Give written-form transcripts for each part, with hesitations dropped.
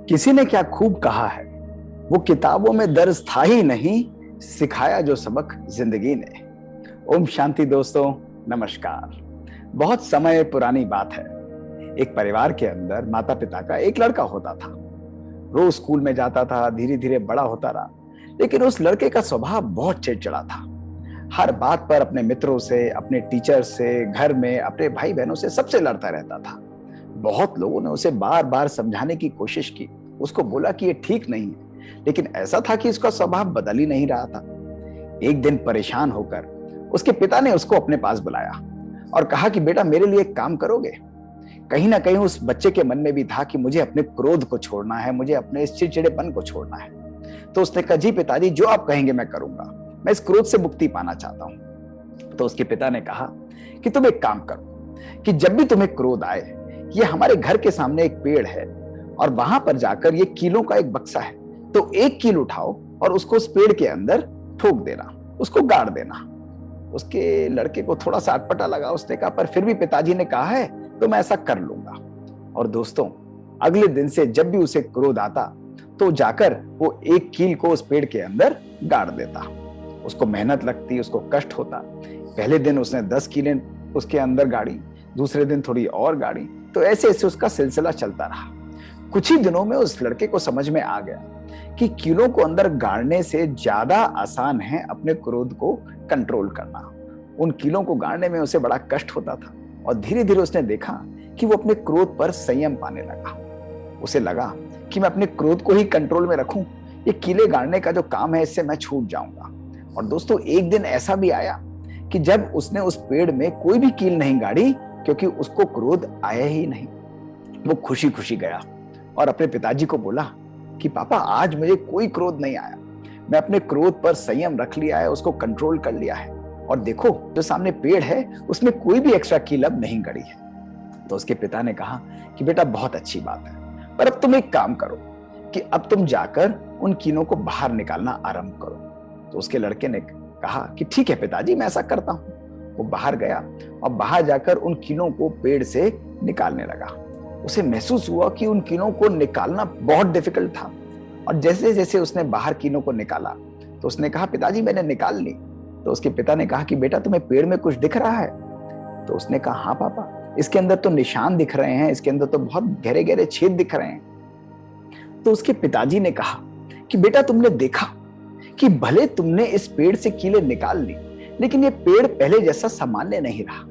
किसी ने क्या खूब कहा है, वो किताबों में दर्ज था ही नहीं, सिखाया जो सबक जिंदगी ने। ओम शांति दोस्तों, नमस्कार। बहुत समय पुरानी बात है। एक परिवार के अंदर माता पिता का एक लड़का होता था। रोज स्कूल में जाता था, धीरे धीरे बड़ा होता रहा। लेकिन उस लड़के का स्वभाव बहुत चिड़चिड़ा था। हर बात पर अपने मित्रों से, अपने टीचर से, घर में अपने भाई बहनों से सबसे लड़ता रहता था। बहुत लोगों ने उसे बार बार समझाने की कोशिश की, उसको बोला कि ये ठीक नहीं है, लेकिन ऐसा था कि उसका स्वभाव बदल ही नहीं रहा था। एक दिन परेशान होकर उसके पिता ने उसको अपने पास बुलाया और कहा कि बेटा, मेरे लिए एक काम करोगे? कहीं ना कहीं उस बच्चे के मन में भी था कि मुझे अपने क्रोध को छोड़ना है, मुझे अपने इस चिड़चिड़ेपन को छोड़ना है। तो उसने कहा, जी पिताजी, जो आप कहेंगे मैं करूंगा, मैं इस क्रोध से मुक्ति पाना चाहता हूं। तो उसके पिता ने कहा कि तुम एक काम करो कि जब भी तुम्हें क्रोध आए, ये हमारे घर के सामने एक पेड़ है और वहां पर जाकर ये कीलों का एक बक्सा है, तो एक कील उठाओ और उसको उस पेड़ के अंदर ठोक देना, उसको गाड़ देना। उसके लड़के को थोड़ा सा अटपटा लगा। उसने कहा, पर फिर भी पिताजी ने कहा है तो मैं ऐसा कर लूंगा। और दोस्तों, अगले दिन से जब भी उसे क्रोध आता तो जाकर वो एक कील को उस पेड़ के अंदर गाड़ देता। उसको मेहनत लगती, उसको कष्ट होता। पहले दिन उसने 10 कीलें उसके अंदर गाड़ी, दूसरे दिन थोड़ी और गाड़ी। तो ऐसे ऐसे उसका सिलसिला चलता रहा। कुछ ही दिनों में उस लड़के को समझ में आ गया कि कीलों को अंदर गाड़ने से ज्यादा आसान है अपने क्रोध को कंट्रोल करना। उन कीलों को गाड़ने में उसे बड़ा कष्ट होता था और धीरे धीरे उसने देखा कि वो अपने क्रोध पर संयम पाने लगा। उसे लगा कि मैं अपने क्रोध को ही कंट्रोल में रखूं, ये कीले गाड़ने का जो काम है इससे मैं छूट जाऊंगा। और दोस्तों, एक दिन ऐसा भी आया कि जब उसने उस पेड़ में कोई भी कील नहीं गाड़ी, क्योंकि उसको क्रोध आया ही नहीं। वो खुशी खुशी गया और अपने पिताजी को बोला कि पापा, आज मुझे कोई क्रोध नहीं आया, मैं अपने क्रोध पर संयम रख लिया है, उसको कंट्रोल कर लिया है। और देखो, जो सामने पेड़ है उसमें कोई भी एक्स्ट्रा कील अब नहीं गड़ी है। तो उसके पिता ने कहा कि बेटा, बहुत अच्छी बात है, पर अब तुम एक काम करो कि अब तुम जाकर उन कीलों को बाहर निकालना आरंभ करो। तो उसके लड़के ने कहा कि ठीक है पिताजी, मैं ऐसा करता हूं। वो बाहर गया और बाहर जाकर उन कीलों को पेड़ से निकालने लगा। उसे महसूस हुआ कि उन कीलों को निकालना बहुत डिफिकल्ट था। और जैसे जैसे उसने बाहर कीलों को निकाला तो उसने कहा, पिताजी मैंने निकाल ली। तो उसके पिता ने कहा कि बेटा, तुम्हें पेड़ में कुछ दिख रहा है? तो उसने कहा, हाँ पापा, इसके अंदर तो निशान दिख रहे हैं, इसके अंदर तो बहुत गहरे गहरे छेद दिख रहे हैं। तो उसके पिताजी ने कहा कि बेटा, तुमने देखा कि भले तुमने इस पेड़ से कीलें निकाल ली, लेकिन ये पेड़ पहले जैसा सामान्य नहीं रहा,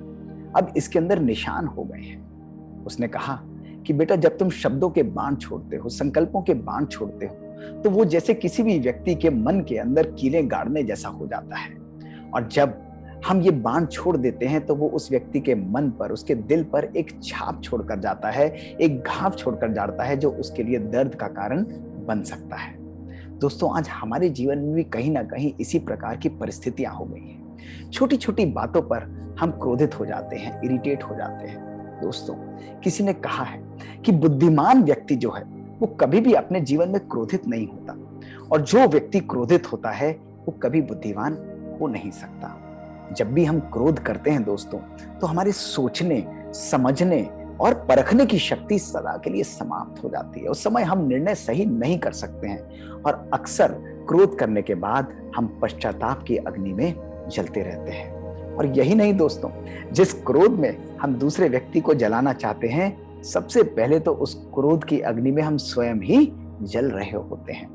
अब इसके अंदर निशान हो गए हैं। उसने कहा कि बेटा, जब तुम शब्दों के बाण छोड़ते हो, संकल्पों के बाण छोड़ते हो, तो वो जैसे किसी भी व्यक्ति के मन के अंदर कीलें गाड़ने जैसा हो जाता है। और जब हम ये बाण छोड़ देते हैं तो वो उस व्यक्ति के मन पर, उसके दिल पर एक छाप छोड़कर जाता है, एक घाव छोड़कर जाता है, जो उसके लिए दर्द का कारण बन सकता है। दोस्तों, आज हमारे जीवन में भी कहीं ना कहीं इसी प्रकार की परिस्थितियां हो गई हैं। छोटी छोटी बातों पर हम क्रोधित हो जाते हैं, इरिटेट हो जाते हैं। दोस्तों, किसी ने कहा है कि बुद्धिमान व्यक्ति जो है वो कभी भी अपने जीवन में क्रोधित नहीं होता, और जो व्यक्ति क्रोधित होता है वो कभी बुद्धिमान हो नहीं सकता। जब भी हम क्रोध करते हैं दोस्तों, तो हमारे सोचने, समझने और परखने की शक्ति सदा के लिए समाप्त हो जाती है। उस समय हम निर्णय सही नहीं कर सकते हैं और अक्सर क्रोध करने के बाद हम पश्चाताप की अग्नि में जलते रहते हैं। और यही नहीं दोस्तों, जिस क्रोध में हम दूसरे व्यक्ति को जलाना चाहते हैं, सबसे पहले तो उस क्रोध की अग्नि में हम स्वयं ही जल रहे होते हैं।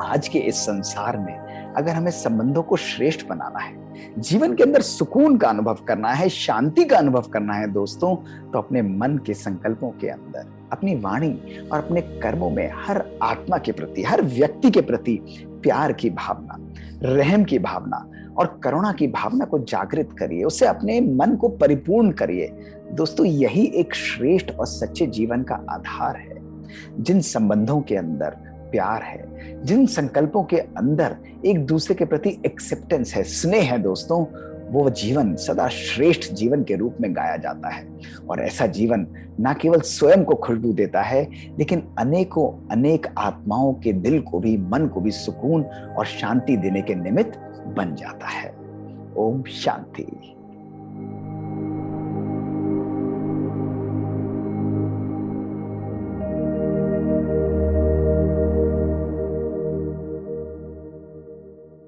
आज के इस संसार में अगर हमें संबंधों को श्रेष्ठ बनाना है, जीवन के अंदर सुकून का अनुभव करना है, शांति का अनुभव करना है दोस्तों, तो अपने मन के संकल्पों के अंदर, अपनी वाणी और अपने कर्मों में हर आत्मा के प्रति, हर व्यक्ति के प्रति प्यार की भावना, रहम की भावना और करुणा की भावना को जागृत करिए, उससे अपने मन को परिपूर्ण करिए। दोस्तों, यही एक श्रेष्ठ और सच्चे जीवन का आधार है। जिन संबंधों के अंदर प्यार है, जिन संकल्पों के अंदर एक दूसरे के प्रति एक्सेप्टेंस है, स्नेह है दोस्तों, वो जीवन सदा श्रेष्ठ जीवन के रूप में गाया जाता है। और ऐसा जीवन न केवल स्वयं को खुशबू देता है, लेकिन अनेकों अनेक आत्माओं के दिल को भी, मन को भी सुकून और शांति देने के निमित्त बन जाता है। ओम शांति।